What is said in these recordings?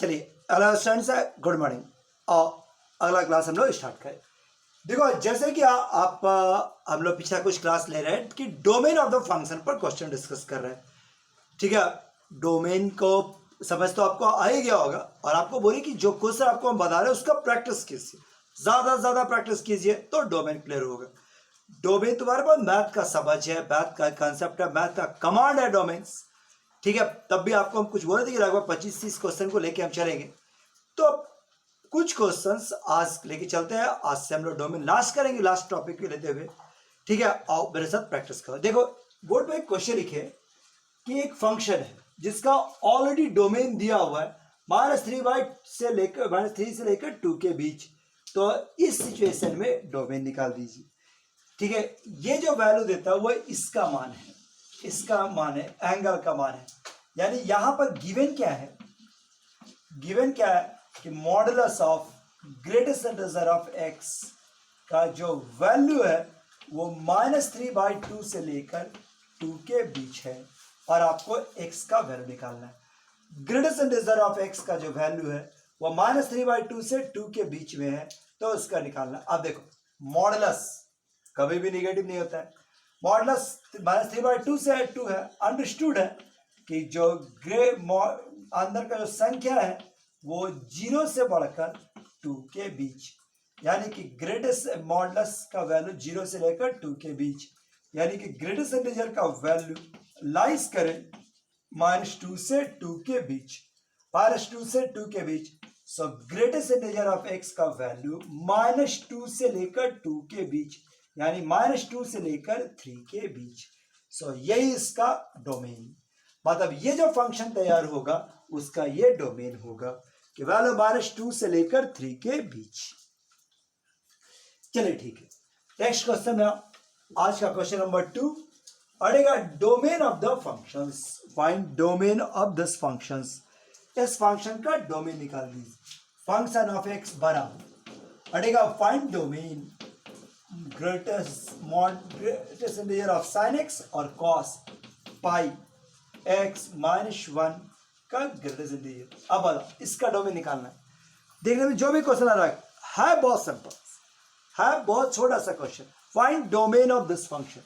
चलिए hello students, good morning. और अगला क्लास हम लोग स्टार्ट करें। देखो जैसे कि हम लोग पिछला कुछ क्लास ले रहे हैं कि डोमेन ऑफ द फंक्शन पर क्वेश्चन डिस्कस कर रहे हैं। ठीक है, डोमेन को समझ तो आपको आ ही गया होगा और आपको बोली कि जो क्वेश्चन आपको हम बता रहे हैं उसका प्रैक्टिस कीजिए, ज़्यादा से ज़्यादा प्रैक्टिस कीजिए तो डोमेन क्लियर होगा। डोमेन तुम्हारे पास मैथ का समझ है, मैथ का कंसेप्ट है, मैथ का कमांड है डोमेन्स। ठीक है, तब भी आपको हम कुछ बोले थे कि लगभग 25-30 क्वेश्चन को लेके हम चलेंगे। तो कुछ क्वेश्चंस आज लेके चलते हैं। आज से हम लोग डोमेन लास्ट करेंगे, लास्ट टॉपिक को लेते हुए। ठीक है, आओ मेरे साथ प्रैक्टिस करो। देखो बोर्ड पे एक क्वेश्चन लिखे कि एक फंक्शन है जिसका ऑलरेडी डोमेन दिया हुआ है -3 से लेकर 2 के बीच। तो इस सिचुएशन में डोमेन निकाल दीजिए। ठीक है, ये जो वैल्यू देता है वो इसका मान है, इसका मान है, एंगल का मान है। यानी यहां पर गिवन क्या है, गिवन क्या है कि modulus of greatest integer of x का जो वैल्यू है वो -3/2 से लेकर 2 के बीच है और आपको x का वैल्यू निकालना है। ग्रेटेस्ट इंटीजर ऑफ x का जो वैल्यू है वो -3/2 से 2 के बीच में है, तो उसका निकालना। अब देखो मॉडुलस कभी भी निगेटिव नहीं होता है। मॉडुलस -3/2 से 2 है, अंडरस्टूड है कि जो अंदर का जो संख्या है वो 0 से बढ़कर 2 के बीच, यानी कि ग्रेटेस्ट मॉडुलस का वैल्यू 0 से लेकर 2 के बीच, यानी कि ग्रेटेस्ट इंटीजर का वैल्यू लाइज करें -2 से 2 के बीच, -2 से 2 के बीच। So greatest integer of x का वैल्यू -2 से लेकर 2 के बीच, यानी -2 से लेकर 3 के बीच। सो यही इसका डोमेन, मतलब ये जो फंक्शन तैयार होगा उसका ये डोमेन होगा कि वैल्यू -2 से लेकर 3 के बीच। चलिए ठीक है, नेक्स्ट क्वेश्चन है आज का क्वेश्चन नंबर 2। अड़ेगा domain of the functions, find domain of this functions. इस फंक्शन का डोमेन निकाल दीजिए। फंक्शन ऑफ एक्स बना अड़ेगा find domain greatest integer of sine x और कॉस पाई एक्स -1 का ग्रेटेस्ट इंटीजर। अब बताओ इसका डोमेन निकालना है। देखने में जो भी क्वेश्चन आ रहा है बहुत सिंपल है, बहुत छोटा सा question. Find domain of this function,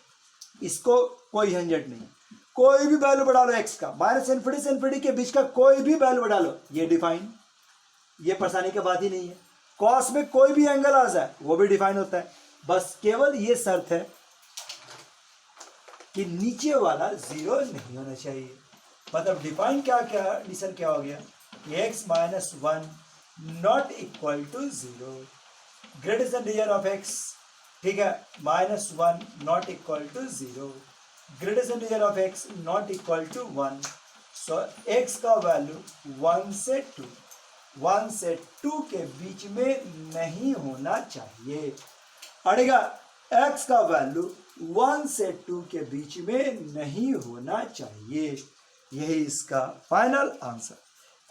इसको कोई झंझट नहीं, कोई भी वैल्यू बढ़ा लो एक्स का, -∞ से ∞ के बीच का कोई भी वैल्यू बढ़ा लो, ये डिफाइन, ये परेशानी की बात ही नहीं है। कॉस में कोई भी एंगल आ जाए वो भी डिफाइन होता है, बस केवल ये शर्त है कि नीचे वाला 0 नहीं होना चाहिए। मतलब डिफाइन क्या कंडीशन क्या हो गया कि x -1 not equal to 0, greatest integer of x, ठीक है, -1 not equal to 0, greatest integer of x not equal to 1। So x का वैल्यू 1 से 2 के बीच में नहीं होना चाहिए। अड़ेगा x का वैल्यू 1 से 2 के बीच में नहीं होना चाहिए, यही इसका फाइनल आंसर।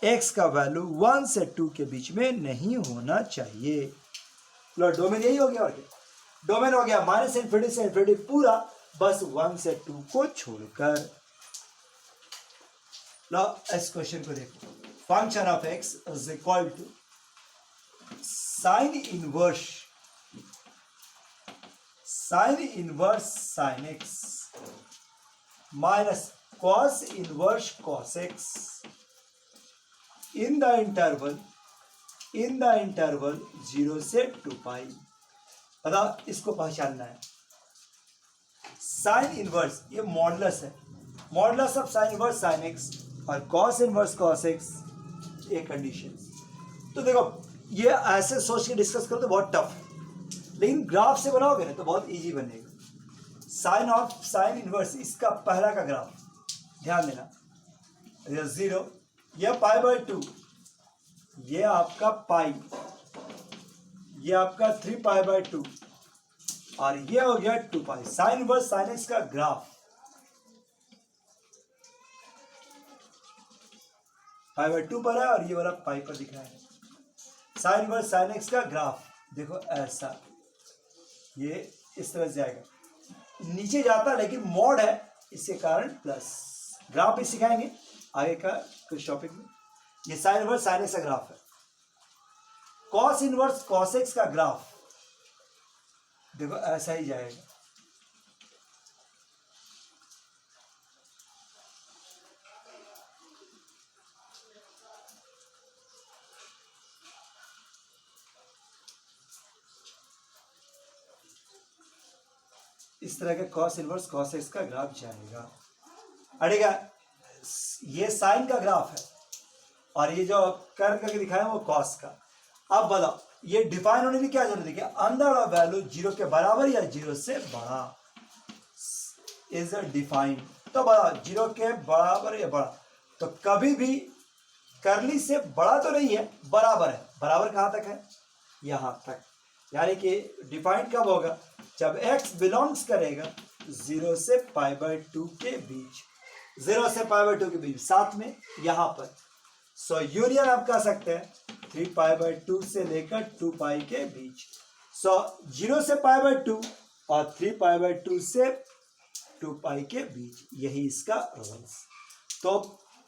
x का वैल्यू 1 से 2 के बीच में नहीं होना चाहिए। लो डोमेन यही हो गया और क्या, डोमेन हो गया -∞ से ∞ पूरा, बस 1 से 2 को छोड़कर। लो इस क्वेश्चन को देखो। Function of x is equal to sine inverse sine x minus cos inverse cos x in the interval 0 से 2 पाई। बताओ इसको पहचानना है। साइन इनवर्स ये मॉडुलस है, modulus of sine inverse sine x और cos इनवर्स cos x, ये condition. तो देखो ये ऐसे सोच के डिस्कस करो तो बहुत टफ है, लेकिन ग्राफ से बनाओगे ना तो बहुत इजी बनेगा। साइन इनवर्स इसका पहला का ग्राफ ध्यान देना, ये 0, यह π/2, ये आपका पाई, ये आपका 3π/2 और ये हो गया 2 पाई। साइन इनवर्स साइन एक्स का ग्राफ π/2 पर है और ये वाला पाई पर दिख रहा है। साइन इनवर्स साइन एक्स का ग्राफ देखो ऐसा, ये इस तरह से जाएगा, नीचे जाता लेकिन मॉड है इसके कारण प्लस। ग्राफ भी सिखाएंगे आगे का कुछ टॉपिक में। ये साइन इनवर्स साइन एक्स का ग्राफ है। कॉस इनवर्स कॉस एक्स का ग्राफ देखो ऐसा ही जाएगा। इस तरह का कॉस इनवर्स कॉस एक्स का ग्राफ जाएगा। अड़ेगा ये साइन का ग्राफ है और ये जो कर्व करके दिखाया वो कॉस का। अब बताओ ये डिफाइन होने की क्या जरूरत है कि अंदर वाला वैल्यू जीरो के बराबर या जीरो से बड़ा इज डिफाइन। तो बड़ा जीरो के बराबर या बड़ा, तो कभी भी करली से बड़ा तो नहीं है, बराबर है। बराबर कहाँ तक है? यहाँ तक। यानी कि डिफाइन कब होगा? जब x बिलोंग्स करेगा 0 से π/2 के बीच, 0 से π/2 के बीच, साथ में यहाँ पर। सो यूनियन आप कह सकते हैं 3π/2 से लेकर 2π के बीच। सो 0 से π/2 और 3π/2 से 2π के बीच, यही इसका रूल्स। तो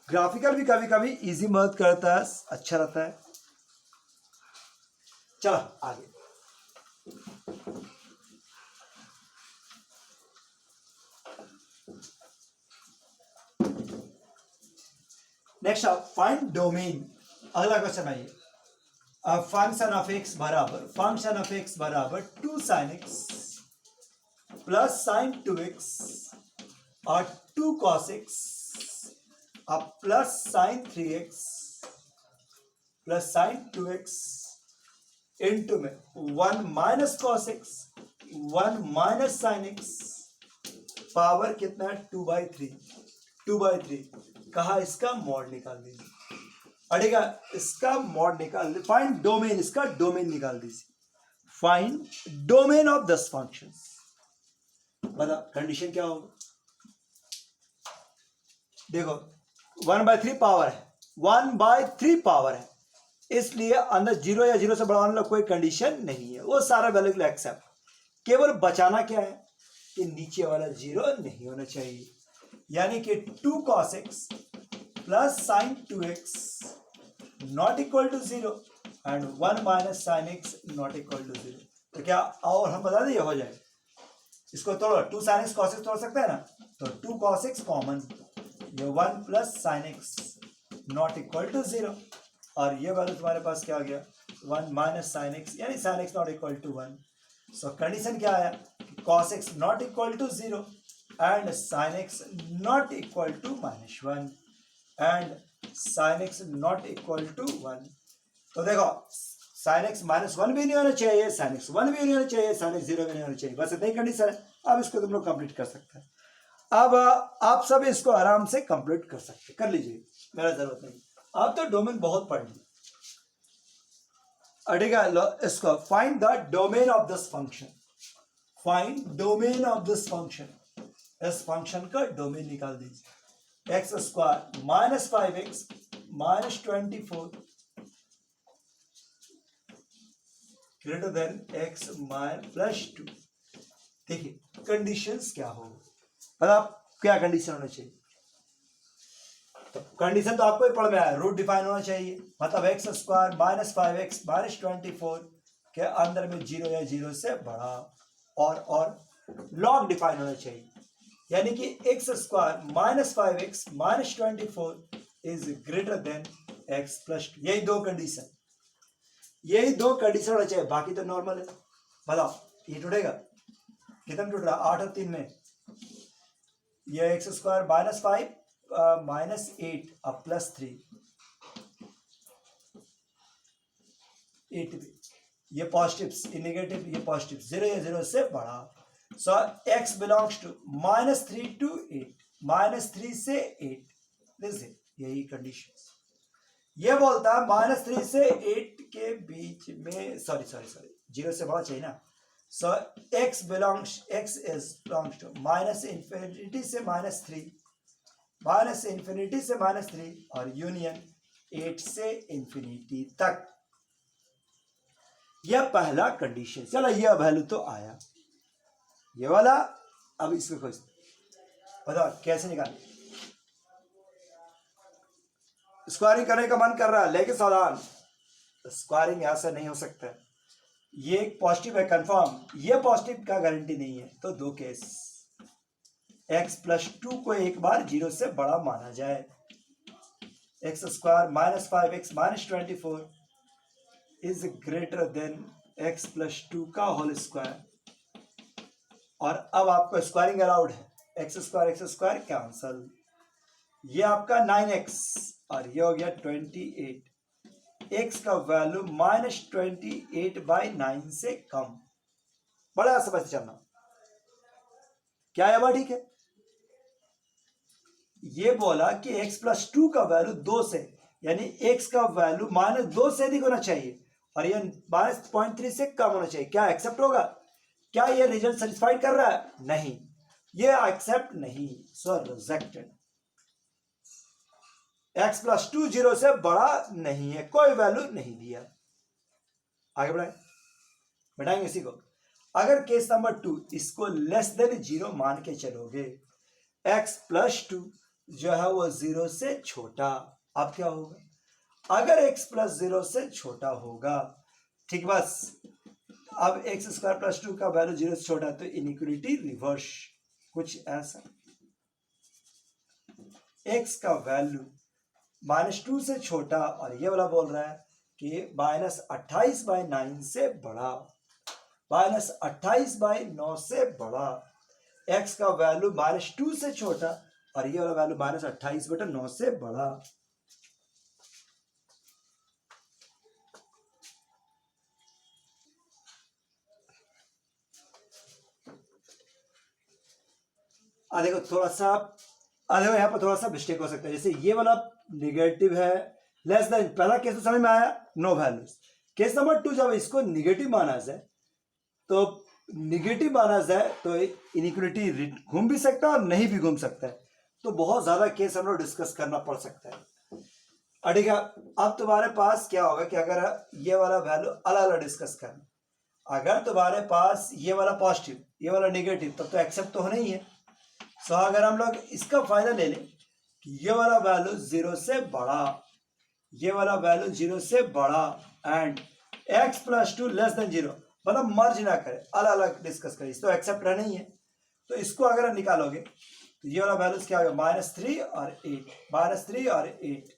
ग्राफिकल भी कभी कभी इजी मदद करता है, अच्छा रहता है। चलो आगे। Next find domain. अगला क्वेश्चन आइए। फंक्शन ऑफ एक्स बराबर 2 sin x plus sin 2x और 2 cos x अब plus sin 3x plus sin 2x into में 1 minus cos x 1 minus sin x power कितना है? 2/3। कहा इसका मॉड निकाल दीजिए। अड़ेगा इसका मॉड निकाल दीजिए। फाइंड डोमेन, इसका डोमेन निकाल दीजिए। Find domain of this function. बता कंडीशन क्या होगा? देखो 1/3 पावर है, 1/3 पावर है, इसलिए अंदर 0 या 0 से बड़ा होने कोई कंडीशन नहीं है, वो सारा वैल्यू के लिए एक्सेप्ट। केवल बचाना क्या है कि नीचे वाला 0 नहीं होना चाहिए। यानी कि 2 cos x plus sin 2x not equal to 0 and 1 minus sin x not equal to 0। तो क्या और हम बता दें ये हो जाए? इसको तोड़ो, 2 sin x cos x तोड़ सकते हैं ना, तो 2 cos x कॉमन, ये 1 plus sin x not equal to 0 और ये वैल्यू तुम्हारे पास क्या आ गया? 1 माइनस sin x, यानी sin x not equal to 1। So condition क्या आया? cos x not equal to 0 and sin x not equal to -1 and sin x not equal to 1। तो देखो sin x -1 भी नहीं होना चाहिए, sin x 1 भी नहीं होना चाहिए, sin x 0 भी नहीं होना चाहिए, बस इतनी कंडीशन है। अब इसको तुम लोग कंप्लीट कर सकते हैं। अब आप सब इसको आराम से कंप्लीट कर सकते, कर लीजिए, मेरा जरूरत नहीं। आप तो डोमेन बहुत पढ़ लिए। अड़ेगा इसको find the domain of this function. Find domain of this function. इस फंक्शन का डोमेन निकाल दीजिए। X square minus 5x minus 24 greater than x minus plus 2। देखिए कंडीशंस क्या हो, मतलब क्या कंडीशन होना चाहिए? तो कंडीशन तो आपको ही पढ़ में आया, रूट डिफाइन होना चाहिए। मतलब x square minus 5x minus 24 के अंदर में 0 या 0 से बड़ा, और लॉग डिफाइन होना चाहिए। यानी कि x square minus 5x minus 24 is greater than x plus 2। यही दो कंडीशन होना चाहिए, बाकी तो नॉर्मल है। बताओ ये टूटेगा? कितना टूट रहा? 8 और 3 में। ये एक्स स्क्वायर माइनस 5 माइनस 8 अब प्लस 3, 8 ये पॉजिटिव, ये नेगेटिव, ये पॉजिटिव, 0 या 0 से बड़ा। सो x बिलोंग्स टू -3 to 8, -3 से 8। देखिए यही कंडीशन ये बोलता है -3 से 8 के बीच में, सॉरी 0 से बड़ा चाहिए ना। सो x इज बिलोंग्स टू -∞ से -3, -∞ से -3 और यूनियन 8 से ∞ तक। यह पहला कंडीशन। चलो यह वैल्यू तो आया, ये वाला। अब इसको खोज, बताओ कैसे निकालें? स्क्वायरिंग करने का मन कर रहा है, लेकिन सावधान, स्क्वायरिंग यहां से नहीं हो सकता है। ये एक पॉजिटिव है कंफर्म, ये पॉजिटिव का गारंटी नहीं है। तो दो केस, x+2 को एक बार 0 से बड़ा माना जाए, x² -5x -24 is greater than x+2 का होल स्क्वायर। और अब आपको स्क्वायरिंग अलाउड है, x² कैंसल, ये आपका 9x और ये हो गया 28, x का वैल्यू -28/9 से कम। बड़ा समझ चलना, क्या है? ठीक है, ये बोला कि x+2 का वैल्यू 2 से, यानी x का वैल्यू -2 से अधिक होना चाहिए और ये -0.3 से कम होना चाहिए। क्या एक्सेप्ट होगा? क्या ये रिजल्ट सेटिस्फाइड कर रहा है? नहीं, ये एक्सेप्ट नहीं, सो रिजेक्टेड। x+2 0 से बड़ा नहीं है, कोई वैल्यू नहीं दिया। आगे बढ़ाए, बढ़ाएंगे इसी को। अगर केस नंबर 2 इसको लेस देन 0 मान के चलोगे, x+2 जो है वो 0 से छोटा, अब क्या होगा? अगर x+0 से छोटा होगा, ठीक, बस अब x² + 2 का वैल्यू 0 से छोटा, तो इनइक्वालिटी रिवर्स, कुछ ऐसा। x का वैल्यू -2 से छोटा और ये वाला बोल रहा है कि -28/9 से बड़ा, -28/9 से बड़ा। x का वैल्यू -2 से छोटा और ये वाला वैल्यू -28/9 से बड़ा। देखो थोड़ा सा, देखो यहाँ पर थोड़ा सा मिस्टेक हो सकता है। जैसे ये वाला निगेटिव है, लेस देन, पहला केस तो समझ में आया, नो वैल्यूज। केस नंबर 2 जब इसको निगेटिव माना जाए, तो निगेटिव माना जाए तो इनइक्वालिटी घूम भी सकता है और नहीं भी घूम सकता है। तो बहुत ज्यादा केस हम लोग डिस्कस करना पड़ सकता है। ठीक है, अब तुम्हारे पास क्या होगा कि अगर ये वाला वैल्यू अलग अलग डिस्कस करना, अगर तुम्हारे पास ये वाला पॉजिटिव, ये वाला निगेटिव, तब तो एक्सेप्ट तो होना ही है। सो अगर हम लोग इसका फायदा ले लें कि ये वाला वैल्यू 0 से बड़ा, ये वाला वैल्यू 0 से बड़ा एंड x+2 लेस देन 0, मतलब मर्ज ना करे, अलग अलग डिस्कस करें, तो एक्सेप्ट रहना ही है। तो इसको अगर निकालोगे तो ये वाला वैल्यूज क्या होगा? -3 और 8, -3 और 8,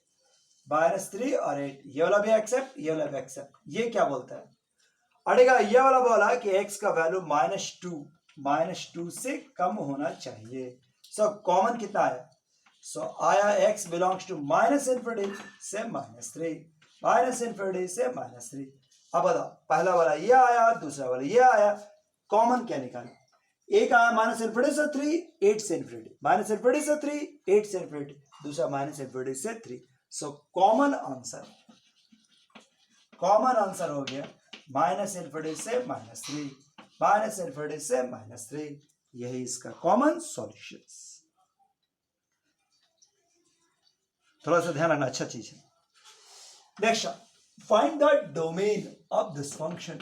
-3 और 8, ये वाला भी एक्सेप्ट, ये वाला भी एक्सेप्ट। ये क्या बोलता है? अड़ेगा, ये वाला बोला कि x का वैल्यू -2 से कम होना चाहिए। सो कॉमन कितना आया? सो आया x बिलोंग्स टू -∞ से -3, -∞ से -3। अब बताओ, पहला वाला ये आया, दूसरा वाला ये आया, कॉमन क्या निकाले? एक आया -∞ से 3, 8 से ∞, -∞ से 3, 8 से ∞, दूसरा -∞ से 3। सो कॉमन आंसर हो गया -∞ से -3, -∞ से -3, यही इसका कॉमन सॉल्यूशन। थोड़ा सा ध्यान रखना, अच्छा चीज है। Next, find the domain of this function.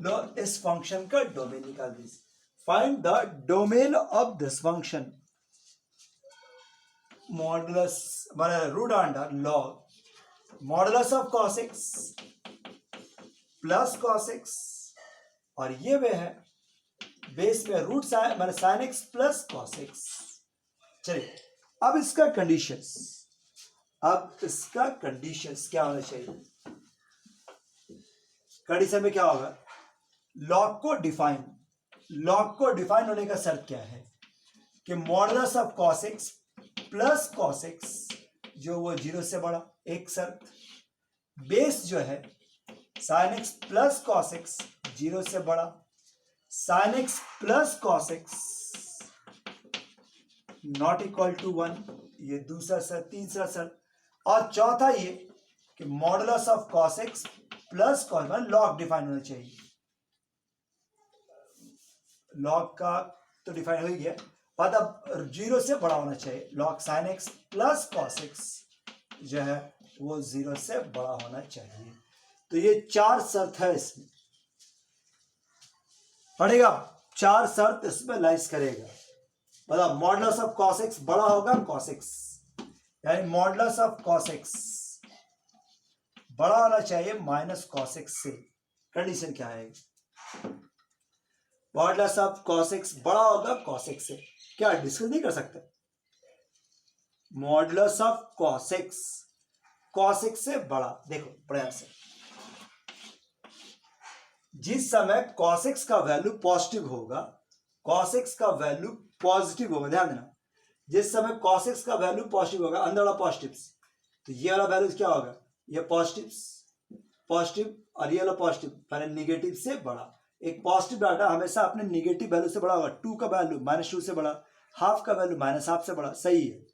लो, इस फंक्शन का डोमेन निकाल दीजिए। Find the domain of this function. Modulus माने root under log modulus of cos x plus cos x, और ये वे है बेस में रूट माने sin x plus cos x। चलिए, अब इसका कंडीशंस, क्या होना चाहिए? कंडीशन में क्या होगा? लॉग को डिफाइन होने का शर्त क्या है कि modulus of cos x plus cos x जो वो 0 से बड़ा, एक शर्त। बेस जो है sin x plus cos x 0 से बड़ा, sin x plus cos x not equal to 1, ये दूसरा शर्त। तीसरा शर्त और चौथा ये कि modulus of cos x plus cos, log define होना चाहिए। लॉग का तो डिफाइन हो ही गया, पर अब 0 से बड़ा होना चाहिए। Log sin x plus cos x जो है वो 0 से बड़ा होना चाहिए। तो ये 4 शर्त है इसमें, पढ़ेगा 4 शर्त इसमें लाइस करेगा। मतलब मॉडुलस ऑफ cos x बड़ा होगा cos x, यानी मॉडुलस ऑफ cos x बड़ा होना चाहिए माइनस cos x से। कंडीशन क्या है? मॉडुलस ऑफ cos x बड़ा होगा cos x से। क्या डिस्कस नहीं कर सकते? मॉडुलस ऑफ cos x से बड़ा। देखो प्रयास से, जिस समय cos x का वैल्यू पॉजिटिव होगा, cos x का वैल्यू पॉजिटिव होगा, ध्यान देना, जिस समय cos x का वैल्यू पॉजिटिव होगा, अंदर वाला पॉजिटिव, तो ये वाला वैल्यू क्या होगा? ये पॉजिटिव और ये वाला पॉजिटिव, पहले निगेटिव से बड़ा। एक पॉजिटिव डाटा हमेशा अपने निगेटिव वैल्यू से बड़ा होगा। 2 का वैल्यू -2 से बड़ा, हाफ का वैल्यू -हाफ से बड़ा, सही है।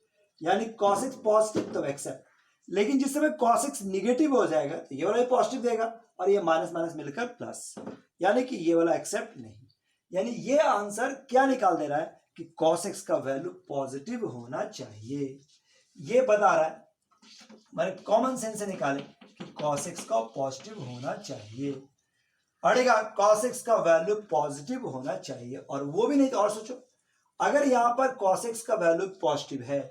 यानी cos x पॉजिटिव तो एक्सेप्ट, लेकिन जिस समय cos x निगेटिव हो जाएगा तो ये वाला भी पॉजिटिव देगा और ये माइनस माइनस मिलकर प्लस, यानी कि ये वाला एक्सेप्ट नहीं। यानी ये आंसर क्या निकाल दे रहा है कि cos x का वैल्यू पॉजिटिव होना चाहिए। ये बता रहा है, मैंने कॉमन सेंस से निकाले कि cos x का पॉजिटिव होना चाहिए। अड़ेगा cos x का वैल्यू पॉजिटिव होना चाहिए, और वो भी नहीं तो और सोचो, अगर यहां पर cos x का वैल्यू पॉजिटिव है,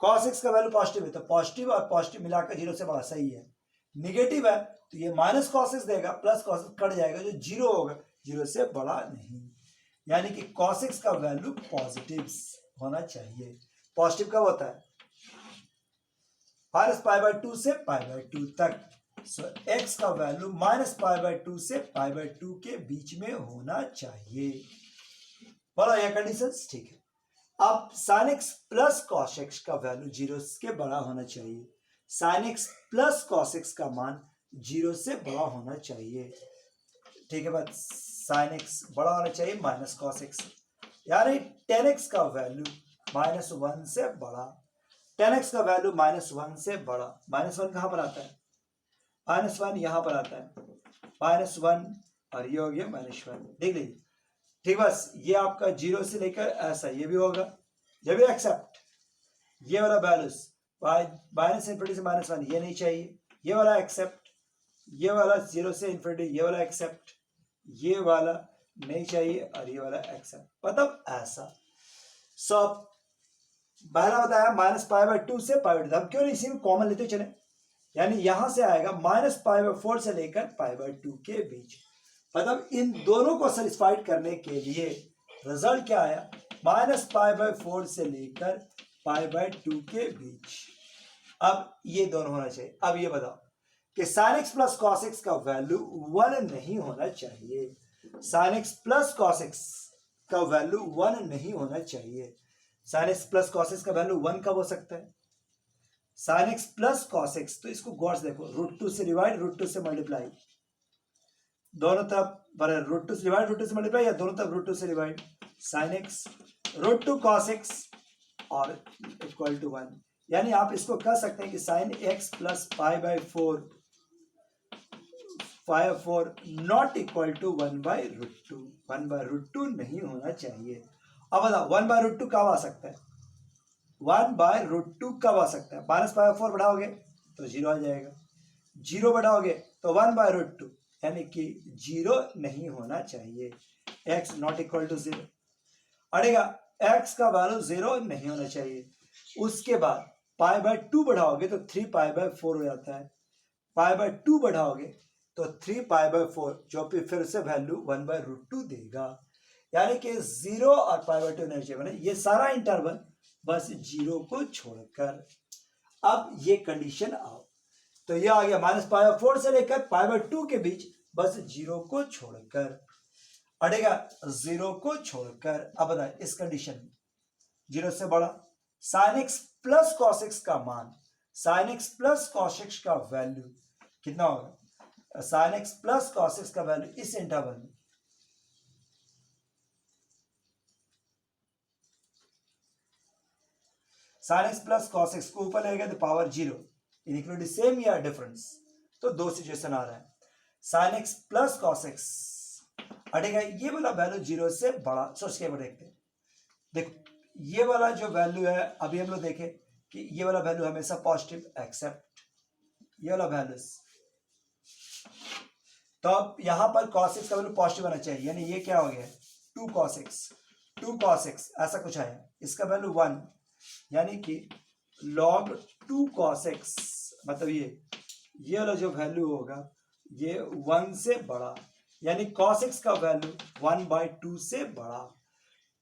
cos x का वैल्यू पॉजिटिव है, तो पॉजिटिव और पॉजिटिव मिलाकर 0 से बड़ा, सही है। निगेटिव है तो ये माइनस cos x देगा, प्लस cos x कट जाएगा, जो 0 होगा 0 से बड़ा नहीं। यानी कि cos x का वैल्यू पॉजिटिव होना चाहिए। पॉजिटिव कब होता है? -π/2 से π/2 तक। सो x का वैल्यू -π/2 से π/2 के बीच में होना चाहिए। बोला यह कंडीशंस, ठीक है। अब sin x plus cos x का वैल्यू 0 के बड़ा होना चाहिए। sin x plus cos x का मान 0 से बड़ा होना चाहिए, ठीक है। बस sin x बड़ा होना चाहिए माइनस cos x, यानी tan x का वैल्यू -1 से बड़ा। tan x का वैल्यू -1 से बड़ा। -1 कहां पर आता है? -1 यहां पर आता है, -1 और ये हो गया -1, देख लीजिए, ठीक। बस ये आपका 0 से लेकर ऐसा ये भी होगा, ये भी एक्सेप्ट। ये वाला वैल्यूज -∞ से -1 ये नहीं चाहिए, ये वाला एक्सेप्ट। ये वाला 0 से ∞, ये वाला एक्सेप्ट, ये वाला नहीं चाहिए और ये वाला एक्सेप्ट, मतलब ऐसा सब। पहला बताया -π/2 से π/2, हम क्यों नहीं इसी में कॉमन लेते चले, यानी यहां से आएगा -π/4 से लेकर π/2 के बीच, मतलब इन दोनों को सेटिस्फाइड करने के लिए रिजल्ट क्या आया? -π/4 से लेकर π/2 के बीच। अब ये दोनों होना चाहिए। अब ये बताओ कि sin x plus cos x का वैल्यू 1 नहीं होना चाहिए। sin x plus cos x का वैल्यू 1 नहीं होना चाहिए। sin x plus cos x का वैल्यू 1 कब हो सकता है? sin x plus cos x, तो इसको गौर से देखो, √2 से डिवाइड, √2 से मल्टीप्लाई, दोनों तरफ √2 से डिवाइड, √2 से मल्टीप्लाई, या दोनों तरफ √2 से divide. sin x √2 cos x और इक्वल टू 1, यानी आप इसको कह सकते हैं कि sin x plus π/4 not equal to 1/√2। 1/√2 नहीं होना चाहिए। अब बताओ 1/√2 कब आ सकता है? 1/√2 कब आ सकता है? -π/4 बढ़ाओगे तो 0 आ जाएगा, 0 बढ़ाओगे तो 1/√2, यानी कि 0 नहीं होना चाहिए। x नॉट इक्वल टू 0 अड़ेगा, x का वैल्यू 0 नहीं होना चाहिए। उसके बाद π/2 बढ़ाओगे तो 3π/4 हो जाता है, π/2 बढ़ाओगे तो 3π/4, जो फिर से वैल्यू 1/√2 देगा, यानी कि 0 और π/2 नहीं चाहिए। ये सारा इंटरवल बस 0 को छोड़कर। अब ये कंडीशन आओ, तो ये आ गया -π/4 से लेकर π/2 के बीच, बस 0 को छोड़कर अड़ेगा, 0 को छोड़कर। अब बताए इस कंडीशन में 0 से बड़ा sin x plus cos x का मान, sin x plus cos x का वैल्यू कितना होगा? sin x plus cos x का वैल्यू इस इंटरवल में sin x plus cos x को ऊपर लेगा तो पावर 0, इनक्लूडिंग सेम या डिफरेंस, तो दो सिचुएशन आ रहा है। sin x plus cos x अटेगा, ये वाला वैल्यू 0 से बड़ा, सोच के देखते हैं। देखो ये वाला जो वैल्यू है, अभी हम लोग देखें कि ये वाला वैल्यू हमेशा पॉजिटिव, एक्सेप्ट ये वाला वैल्यू, तो अब यहां पर cos x का वैल्यू पॉजिटिव आना चाहिए, यानी ये क्या हो गया? 2 cos x ऐसा कुछ आया, इसका वैल्यू 1, यानी कि log 2 cos x, मतलब ये वाला जो वैल्यू होगा ये 1 से बड़ा, यानी cos x का वैल्यू 1/2 से बड़ा।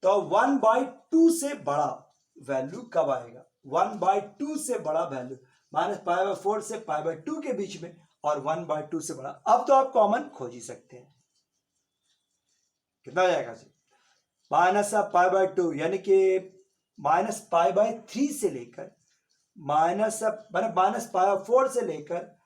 तो 1/2 से बड़ा वैल्यू कब आएगा? 1/2 से बड़ा वैल्यू -π/4 से π/2 के बीच में, और 1/2 से बड़ा। अब तो आप कॉमन खोज ही सकते हैं, कितना हो जाएगा जी? -π/2 यानी कि -π/3 से लेकर -π/4 से लेकर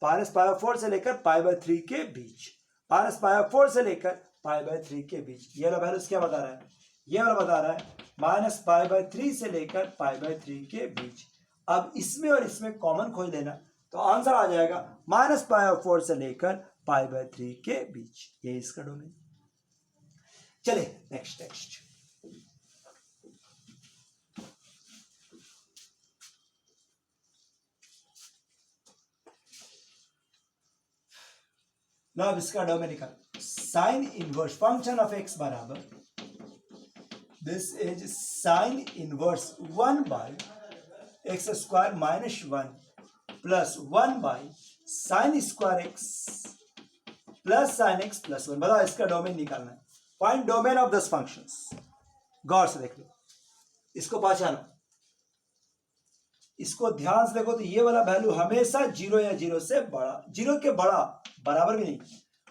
-π/4 से लेकर π/3 के बीच, -π/4 से लेकर π/3 के बीच। ये वाला वैल्यू क्या बता रहा है? ये वाला बता रहा है -π/3 से लेकर π/3 के बीच। अब इसमें और इसमें कॉमन खोज लेना, तो आंसर आ जाएगा -π/4 से लेकर π/3 के बीच। ये इसका डोमेन। चले नेक्स्ट। अब इसका डोमेन निकाल। Sine inverse function of x बराबर, this is sine inverse 1/x² -1 plus 1/sin² x plus sin x plus 1। बताओ इसका डोमेन निकालना है। Find domain of this functions. गौर से देख लो, इसको पहचानो, इसको ध्यान से देखो। तो ये वाला वैल्यू हमेशा 0 या 0 से बड़ा, 0 के बड़ा बराबर भी नहीं,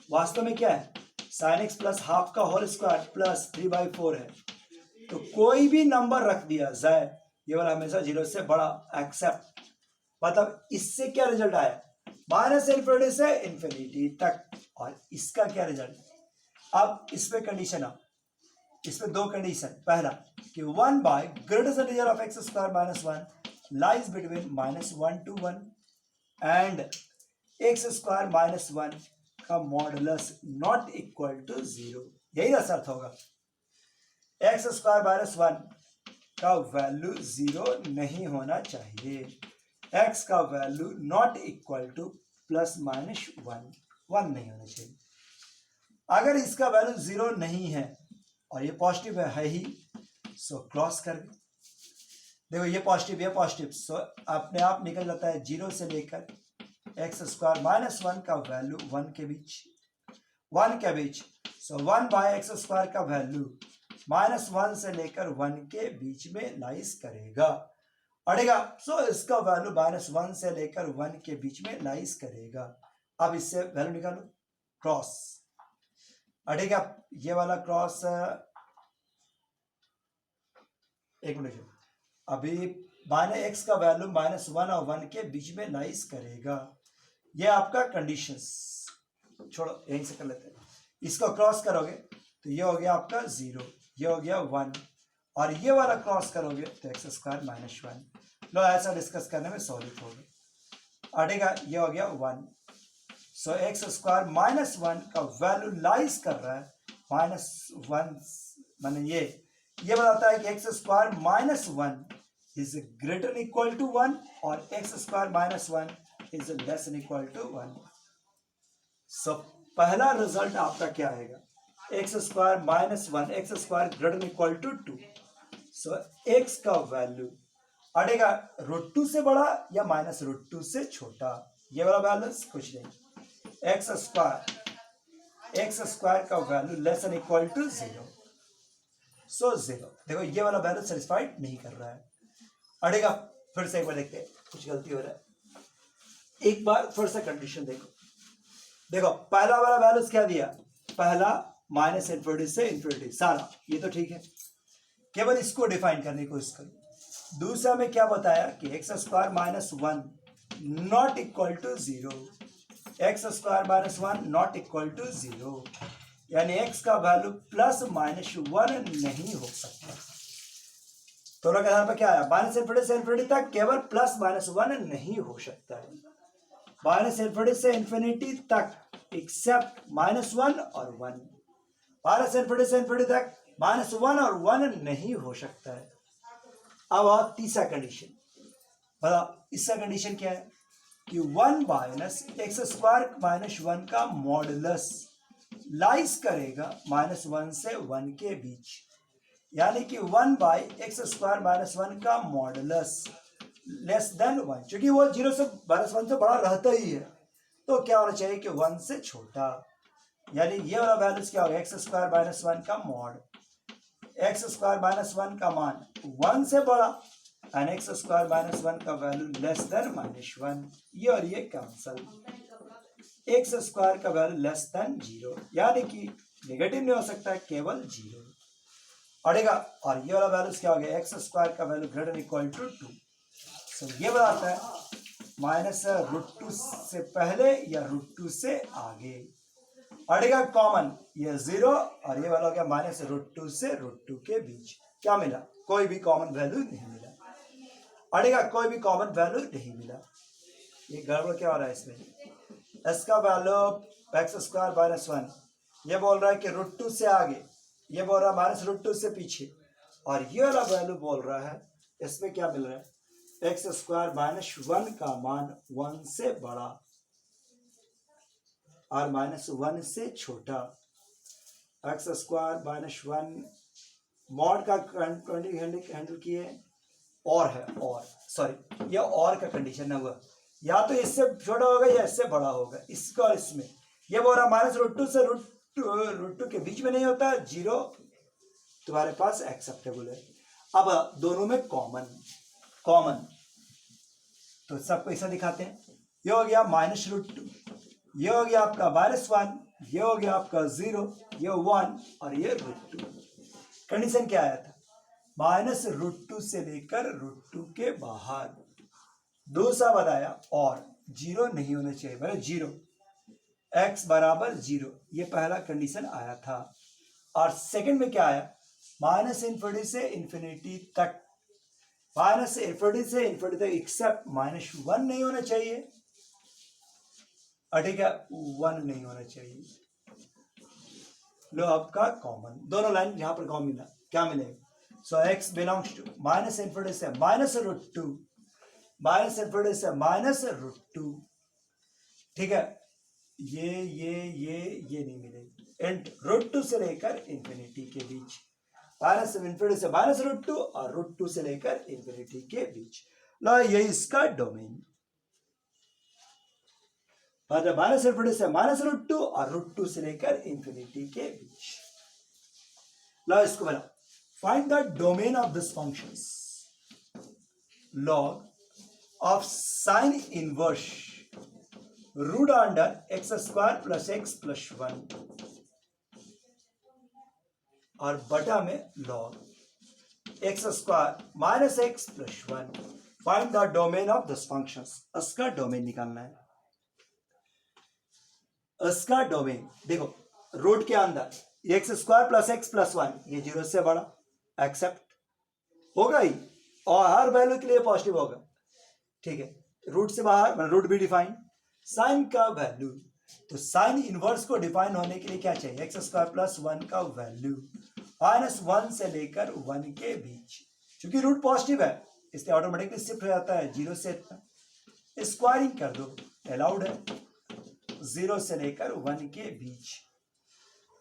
वास्तव में क्या है? sin x प्लस हाफ का होल स्क्वायर प्लस 3/4 है। तो कोई भी नंबर रख दिया जाए, ये वाला हमेशा 0 से बड़ा, एक्सेप्ट, मतलब इससे क्या रिजल्ट आया? -∞ से इंफिनिटी तक। और इसका क्या रिजल्ट? अब इसमें कंडीशन आ, इसमें दो कंडीशन। पहला कि 1/(x² -1 lies between -1 to 1 and x² -1 का मॉडुलस नॉट इक्वल टू 0। यही ना शर्त होगा, x² -1 का वैल्यू 0 नहीं होना चाहिए, x का वैल्यू नॉट इक्वल टू +-1 नहीं होना चाहिए। अगर इसका वैल्यू 0 नहीं है और ये पॉजिटिव है ही, सो क्रॉस कर देखो, ये पॉजिटिव, सो अपने आप निकल जाता है 0 से लेकर x² -1 का वैल्यू 1 के बीच। सो 1/x² का वैल्यू -1 से लेकर 1 के बीच में लाइज करेगा, अड़ेगा। सो इसका वैल्यू -1 से लेकर 1 के बीच में लाइज करेगा। अब इससे वैल्यू निकालो, क्रॉस अड़ेगा। ये वाला क्रॉस, एक मिनट, अभी x का वैल्यू -1 और 1 के बीच में लाइज करेगा। ये आपका कंडीशंस, छोड़ो यहीं से कर लेते हैं। इसको क्रॉस करोगे तो ये हो गया आपका 0, ये हो गया 1, और ये वाला क्रॉस करोगे तो x² -1। लो ऐसा डिस्कस करने में सहूलियत होगी, अड़ेगा, ये हो गया 1। सो x² -1 का वैल्यू लाइज कर रहा है -1, माने ये बताता है कि x² -1 is greater than equal to 1 और x² -1 is less than equal to 1। सो पहला रिजल्ट आपका क्या आएगा? x² -1, x² greater than equal to 2। So x का वैल्यू अड़ेगा √2 से बड़ा या -√2 से छोटा, ये वाला बैलेंस कुछ नहीं। x² का value less than equal to 0, so 0। देखो ये वाला वैल्यू सेटिस्फाइड नहीं कर रहा है, अड़ेगा। फिर से एक बार देखते हैं, कुछ गलती हो रहा है। एक बार फिर से कंडीशन देखो पहला वाला वैल्यू क्या दिया? पहला -∞ से इंफिनिटी सारा, ये तो ठीक है, केवल इसको डिफाइन करने की कोशिश करो। दूसरा में क्या बताया कि x² -1 not equal to 0, x² -1 not equal to 0, यानी x का वैल्यू +-1 नहीं हो सकता। तो लोग आधार पर क्या आया? -∞ से इंफिनिटी तक केवल +-1 नहीं हो सकता है, -∞ से इंफिनिटी तक एक्सेप्ट -1 और 1, -∞ से इंफिनिटी तक -1 और 1 नहीं हो सकता है। अब आप तीसरा कंडीशन बताओ, इसका कंडीशन क्या है कि 1/x² -1 का मॉडुलस लाइज करेगा -1 से 1 के बीच। यानी कि 1/x² माइनस 1 का मॉडुलस लेस देन 1, क्योंकि वो 0 से माइनस 1 से बड़ा रहता ही है, तो क्या होना चाहिए कि 1 से छोटा। यानी ये वाला वैल्यूज क्या होगा, x² माइनस 1 का मॉड, x² माइनस 1 का मान 1 से बड़ा एंड x² माइनस 1 का वैल्यू लेस देन -1, ये और ये कैंसल, x² का वैल्यू लेस देन 0, यानी कि नेगेटिव नहीं हो सकता है, केवल 0 अड़ेगा। और ये वाला वैल्यूज क्या हो गया, x² का वैल्यू ग्रेटर इक्वल टू 2, तो ये वाला आता है -√2 से पहले या √2 से आगे, अड़ेगा कॉमन ये 0 और ये वाला हो गया -√2 से √2 के बीच, क्या मिला, कोई भी कॉमन वैल्यू नहीं मिला, अड़ेगा कोई भी कॉमन वैल्यू नहीं मिला। ये गड़बड़ क्या हो रहा है इसमें, इसका वैल्यू x² माइनस 1, ये बोल रहा है कि √2 से आगे, ये बोल रहा है -√2 से पीछे, और ये वाला वैल्यू बोल रहा है इसमें क्या मिल रहा है, x² माइनस 1 का मान 1 से बड़ा और -1 से छोटा, x² माइनस 1 मॉड का हैंडल किए, और है, और सॉरी ये और का कंडीशन है, वह या तो इससे छोटा होगा या इससे बड़ा होगा, इसका और इसमें ये बोल रहा -√2 से √2 के बीच में नहीं होता, 0 तुम्हारे पास एक्सेप्टेबल है। अब दोनों में कॉमन तो सबको ऐसा दिखाते हैं, ये हो गया -√2, ये हो गया आपका -1, ये हो गया आपका 0, ये 1 और ये √2। कंडीशन क्या आया था, -√2 से लेकर √2 के बाहर, दूसरा बताया और 0 नहीं होना चाहिए, मतलब 0, x बराबर 0, ये पहला कंडीशन आया था। और सेकंड में क्या आया, -∞ से इंफिनिटी तक, -∞ से इंफिनिटी तक एक्सेप्ट -1 नहीं होना चाहिए, और ठीक है 1 नहीं होना चाहिए। लो आपका कॉमन, दोनों लाइन यहां पर कॉमन मिला, क्या मिलेगा, सो x बिलोंग्स टू -∞ से -√2, -∞ से -√2, ठीक है, ये नहीं मिलेगी, √2 से लेकर इंफिनिटी के बीच, -∞ से -√2 और √2 से लेकर इंफिनिटी के बीच, लो ये इसका डोमेन, -∞ से -√2 और √2 से लेकर इंफिनिटी के बीच। लो इसको बना, find the domain of this functions, log of sin inverse root under x² plus x plus 1 और बटा में log x² minus x plus 1, find the domain of this functions, इसका डोमेन निकालना है। इसका डोमेन देखो, रूट के अंदर x² plus x plus 1, ये 0 से बड़ा, एक्सेप्ट होगा ही, और हर वैल्यू के लिए पॉजिटिव होगा, ठीक है, रूट से बाहर मतलब रूट भी डिफाइन, साइन का वैल्यू, तो साइन इनवर्स को डिफाइन होने के लिए क्या चाहिए, x² plus 1 का वैल्यू -1 से लेकर 1 के बीच, क्योंकि रूट पॉजिटिव है इसलिए ऑटोमेटिकली शिफ्ट हो जाता है 0 से इतना, स्क्वायरिंग कर दो, अलाउड है, 0 से लेकर 1 के बीच,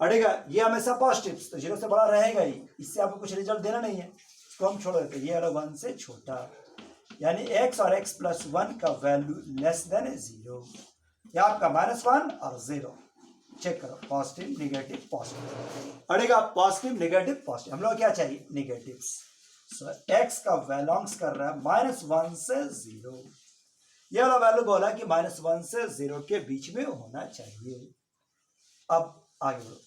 अड़ेगा ये हमेशा पॉजिटिव, तो 0 से बड़ा रहेगा ही, इससे आपको कुछ रिजल्ट देना नहीं है, इसको हम छोड़ देते, ये वाला 1 से छोटा, यानी x और x plus 1 का वैल्यू लेस देन 0, या आपका -1 और 0, चेक करो, पॉजिटिव नेगेटिव पॉजिटिव, अड़ेगा पॉजिटिव नेगेटिव पॉजिटिव, हम लोग क्या चाहिए, नेगेटिव, सो x का वैलोंग्स कर रहा है -1 से 0, ये वाला वैल्यू बोला कि -1 से 0 के बीच में होना चाहिए। अब आगे बढ़ो,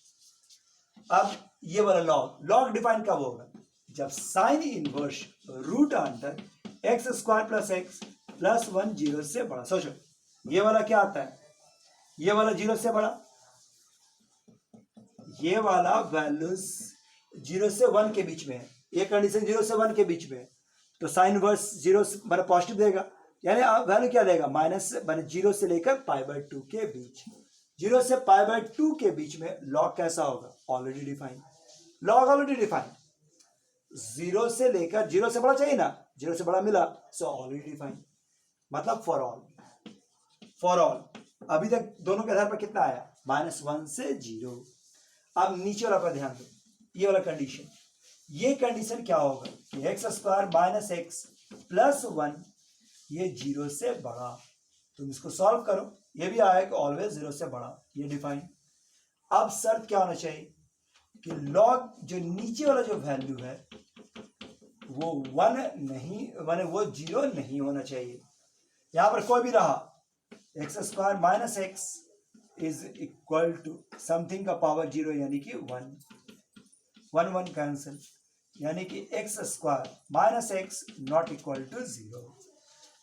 अब ये वाला लॉग डिफाइन कब होगा, जब sine inverse root under x² plus x plus 1 0 से बड़ा, सोचो ये वाला क्या आता है, ये वाला 0 से बड़ा, ये वाला वैल्यूज 0 से 1 के बीच में है, ये कंडीशन 0 से 1 के बीच में है, तो साइन इनवर्स 0 मतलब पॉजिटिव देगा, यानी वैल्यू क्या देगा, -0 से लेकर π/2 के बीच, 0 से π/2 के बीच में लॉग कैसा होगा, already define, log already define, 0 से लेकर 0 से बड़ा चाहिए ना, 0 से बड़ा मिला, सो ऑलरेडी डिफाइन, मतलब फॉर ऑल, अभी तक दोनों के आधार पर कितना आया, -1 से 0। अब नीचे वाला पर ध्यान दो, ये वाला कंडीशन, ये कंडीशन क्या होगा कि x square minus x plus one ये 0 से बड़ा, तुम इसको सॉल्व करो, ये भी आएगा ऑलवेज 0 से बड़ा, ये डिफाइन। अब शर्त क्या होना चाहिए कि लॉग जो नीचे वाला जो वैल्यू है वो 1 नहीं, माने वो 0 नहीं होना चाहिए। यहां पर कोई भी रहा, x square minus x is equal to something का पावर 0 यानी कि 1 कैंसिल, यानी कि x square minus x not equal to 0।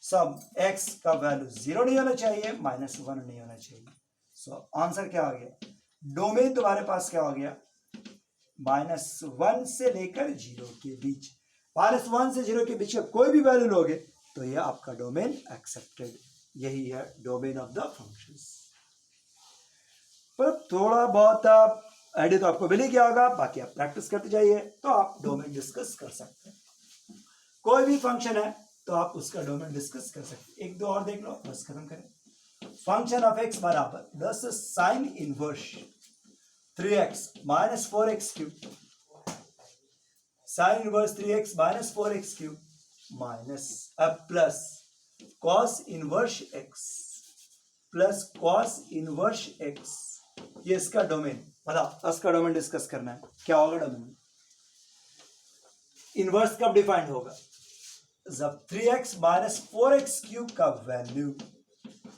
सब एक्स का वैल्यू 0 नहीं होना चाहिए, -1 नहीं होना चाहिए। सो आंसर क्या आ गया, डोमेन तुम्हारे पास क्या हो गया, -1 से लेकर 0 के बीच, -1 से 0 के बीच का कोई भी वैल्यू लोगे तो यह आपका डोमेन एक्सेप्टेड, यही है डोमेन ऑफ द फंक्शंस। पर थोड़ा बहुत आइडिया तो आपको मिल ही गया होगा, बाकी आप प्रैक्टिस करते जाइए तो आप डोमेन डिस्कस कर सकते हैं। कोई भी फंक्शन है तो आप उसका डोमेन डिस्कस कर सकते हैं। एक दो और देख लो बस खत्म करें। फंक्शन ऑफ एक्स बराबर 10 sine inverse 3x minus 4x cube, sine inverse 3x minus 4x cube minus plus cos inverse x plus cos inverse x, ये इसका डोमेन बताओ, इसका डोमेन डिस्कस करना है। क्या होगा डोमेन, इनवर्स कब डिफाइंड होगा, जब 3x माइनस 4x क्यूब का वैल्यू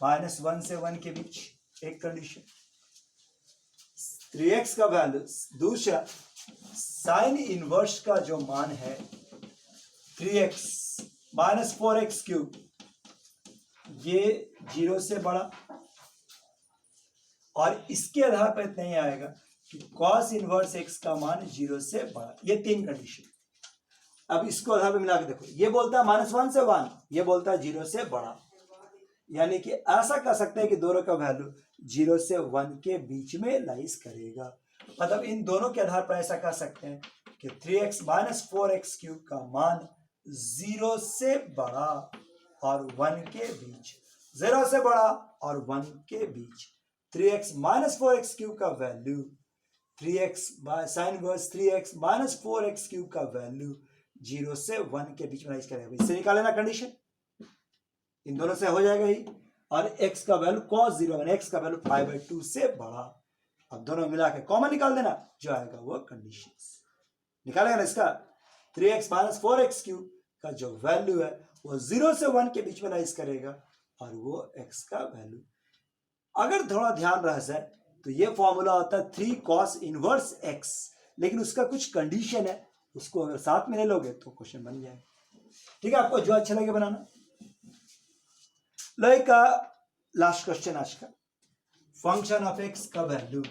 -1 से 1 के बीच, एक कंडीशन 3x का वैल्यू, दूसरा साइन इनवर्स का जो मान है 3x माइनस 4x क्यूब ये 0 से बड़ा, और इसके आधार पर इतना ही आएगा कि cos इनवर्स x का मान 0 से बड़ा, ये तीन कंडीशन। अब इसको आधार पर मिला के देखो, ये बोलता है -1 से 1, ये बोलता है 0 से बड़ा, यानी कि ऐसा कर सकते हैं कि दोनों का वैल्यू 0 से 1 के बीच में लाइज करेगा। मतलब इन दोनों के आधार पर ऐसा कर सकते हैं कि 3x माइनस 4x क्यूब का मान 0 से बड़ा और 1 के बीच, 0 से बड़ा और 1 के बीच 3x माइनस 4x क्यूब का value 3x sine verse 3x minus 4x cube का वैल्यू 0 से 1 के बीच में लाइज करेगा। इससे निकाले ना कंडीशन, इन दोनों से हो जाएगा ही, और x का वैल्यू cos 0 x का वैल्यू π/2 से बड़ा। अब दोनों मिला के कॉमन निकाल देना, जो आएगा वो कंडीशन निकालेगा ना इसका, 3x माइनस 4x क्यूब का जो वैल्यू है वो 0 से 1 के बीच में लाइज करेगा, और वो x का वैल्यू, अगर थोड़ा ध्यान रह जाए तो ये फॉर्मूला होता है 3 cos इनवर्स x, लेकिन उसका कुछ कंडीशन है, उसको अगर साथ में ले लोगे तो क्वेश्चन बन जाएगा। ठीक है, आपको जो अच्छा लगे बनाना। लो का लास्ट क्वेश्चन आज का, फंक्शन ऑफ x का वैल्यू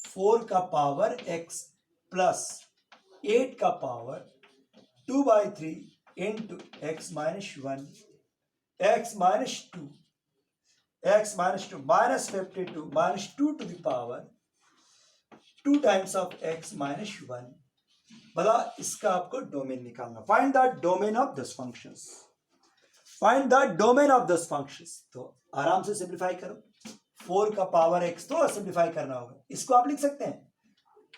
4 का पावर x प्लस 8 का power 2/3 into x minus 1 x minus 2 minus 52 minus 2 to the power 2 times of x minus 1, बोला इसका आपको डोमेन निकालना। Find the domain of this functions, find the domain of this functions. तो आराम से simplify करो, 4 का पावर x तो सिंप्लीफाई करना होगा, इसको आप लिख सकते हैं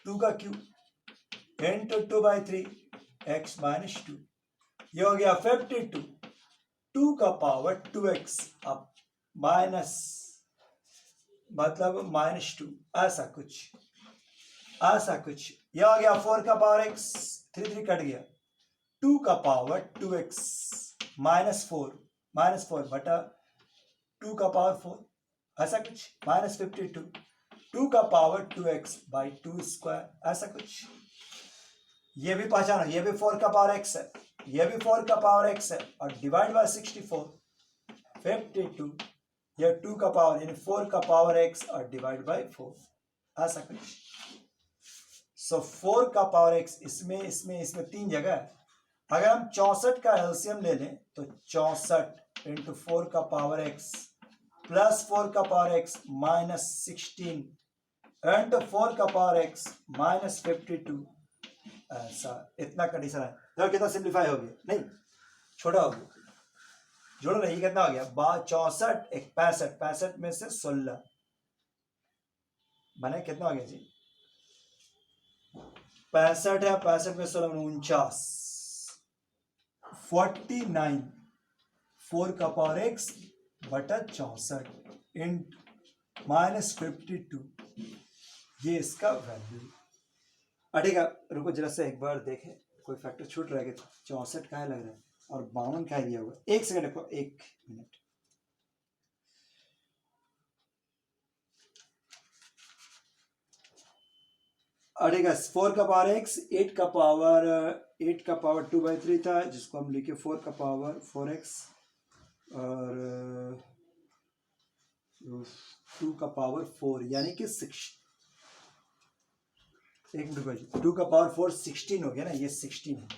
2 का क्यूब इंटू 2/3 x माइनस 2, ये हो गया 52, 2 का पावर 2x अब माइनस मतलब -2, ऐसा कुछ, ये आ गया 4 का पावर x, 3 कट गया, 2 का पावर 2x -4 बटा 2 का पावर 4, ऐसा कुछ, -52, 2 का पावर 2x बाई 2 स्क्वायर, ऐसा कुछ। ये भी पहचानो, ये भी 4 का पावर x है, ये भी 4 का पावर x है, और डिवाइड बाय 64, 52, यह 2 का पावर यानी 4 का पावर x और डिवाइड बाय 4, ऐसा कुछ। सो 4 का पावर x इसमें 3 जगह है। अगर हम 64 का एलसीएम ले लें तो 64 इंटू 4 का पावर x प्लस 4 का पावर x माइनस 16 इंटू 4 का पावर x माइनस 52, ऐसा इतना कंडीशन है। तो कितना सिंप्लीफाई हो गया, नहीं छोटा हो गया, जोड़ो ना, ये कितना हो गया 64 एक 65 में से 16 बने, कितना हो गया जी 65 है, 65 में 16 49, 49 4 का पावर x बटा 64 इंट -52, ये इसका वैल्यू। ठीक है, रुको जरा से एक बार देखें कोई फैक्टर छूट रहा है कि 64 कहाँ लग रहा है और 52 कहाँ दिया हुआ। एक सेकंड रखो, 1 मिनट। ठीक है, 4 का पावर x, 8 का पावर 2/3 था, जिसको हम लिखे 4 का पावर 4x और 2 का पावर 4 यानी कि 6। एक मिनट, 2 का पावर 4 16 हो गया ना, ये 16 है।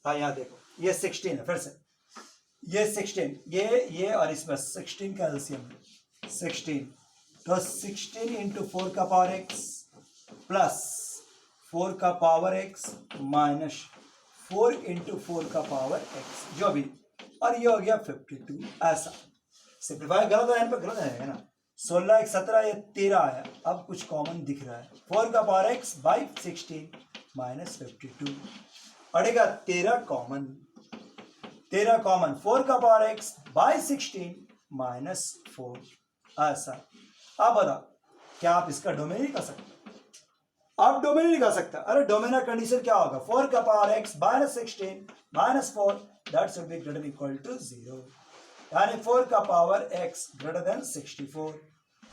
हाँ यहाँ देखो ये 16 है, फिर से ये 16, ये और इसमें 16 का एलसीएम 16, तो 16 इंटू 4 का पावर x प्लस 4 का पावर x माइनस 4 इंटू 4 का पावर x, जो भी, और ये हो गया 52। ऐसा सिंप्लीफाई गलत है, पर गलत है ना। 16 1 17, ये 13 आया। अब कुछ कॉमन दिख रहा है, 4 का power x by 16 minus 52, अड़ेगा 13 common, 4 का पावर x बाई 16 माइनस 4। ऐसा। अब बता क्या आप इसका डोमेन ही कर सकते? आप डोमेन नहीं कर सकता। अरे डोमेन कंडीशन क्या होगा? 4 का power x minus 16 minus 4, that should be greater equal to 0, यानी 4 का पावर x ग्रेटर देन 64,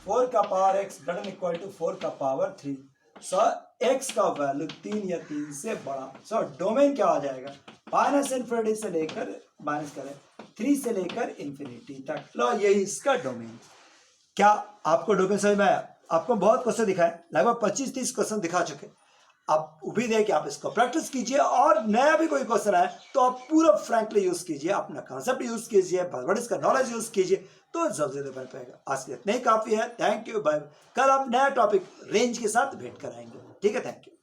4 का power x greater equal to 4 का पावर 3। सो x का वैल्यू 3 या 3 से बड़ा। सो डोमेन क्या हो जाएगा? माइनस इन्फिनिटी से लेकर माइनस करें 3 से लेकर इन्फिनिटी तक। लो यही इसका डोमेन। क्या आपको डोमेन समझ में आया? आपको बहुत क्वेश्चन दिखाए, लगभग 25-30 क्वेश्चन दिखा चुके। आप उम्मीद है कि आप इसको प्रैक्टिस कीजिए और नया भी कोई क्वेश्चन आए तो आप पूरा फ्रैंकली यूज कीजिए, अपना कॉन्सेप्ट यूज कीजिए, मैथमेटिक्स का नॉलेज यूज कीजिए, तो जल्दी से बन पाएगा। आज के इतना ही काफी है। Thank you, bye. कल आप नया टॉपिक रेंज के साथ भेंट कराएंगे। ठीक है, थैंक यू।